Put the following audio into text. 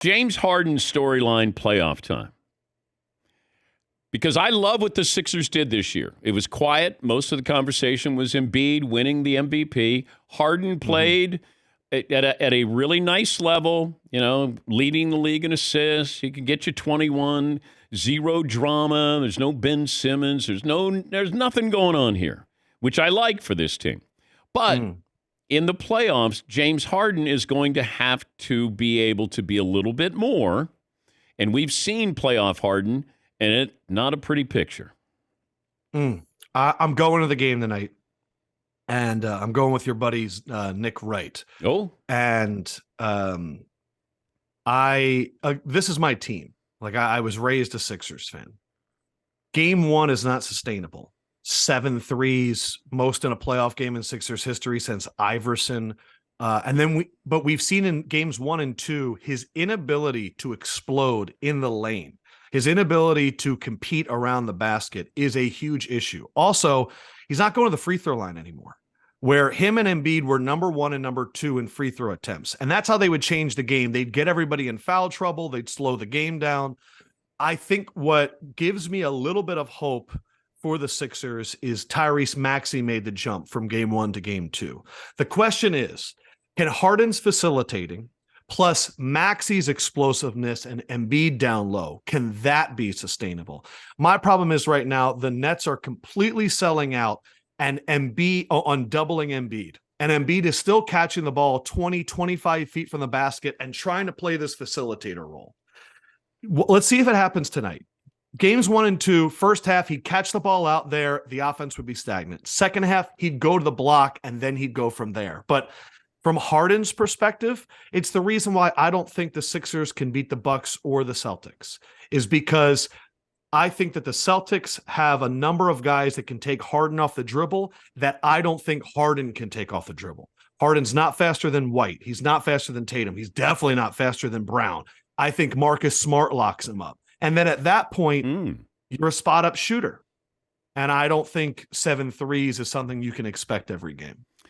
James Harden storyline playoff time. Because I love what the Sixers did this year. It was quiet. Most of the conversation was Embiid winning the MVP. Harden played at a really nice level, leading the league in assists. He can get you 21, zero drama. There's no Ben Simmons. There's nothing going on here, which I like for this team. But in the playoffs, James Harden is going to have to be able to be a little bit more. And we've seen playoff Harden, and it's not a pretty picture. I'm going to the game tonight, and I'm going with your buddies, Nick Wright. Oh. And this is my team. Like, I was raised a Sixers fan. Game one is not sustainable. 7 threes, most in a playoff game in Sixers history since Iverson. But we've seen in games 1 and 2, his inability to explode in the lane. His inability to compete around the basket is a huge issue. Also, he's not going to the free throw line anymore, where him and Embiid were number 1 and number 2 in free throw attempts. And that's how they would change the game. They'd get everybody in foul trouble. They'd slow the game down. I think what gives me a little bit of hope for the Sixers is Tyrese Maxey made the jump from game 1 to game 2. The question is, can Harden's facilitating plus Maxey's explosiveness and Embiid down low, can that be sustainable? My problem is right now, the Nets are completely selling out and Embiid on doubling Embiid. And Embiid is still catching the ball 20, 25 feet from the basket and trying to play this facilitator role. Let's see if it happens tonight. Games 1 and 2, first half, he'd catch the ball out there. The offense would be stagnant. Second half, he'd go to the block and then he'd go from there. But from Harden's perspective, it's the reason why I don't think the Sixers can beat the Bucks or the Celtics, is because I think that the Celtics have a number of guys that can take Harden off the dribble that I don't think Harden can take off the dribble. Harden's not faster than White. He's not faster than Tatum. He's definitely not faster than Brown. I think Marcus Smart locks him up. And then at that point, you're a spot-up shooter. And I don't think 7 threes is something you can expect every game.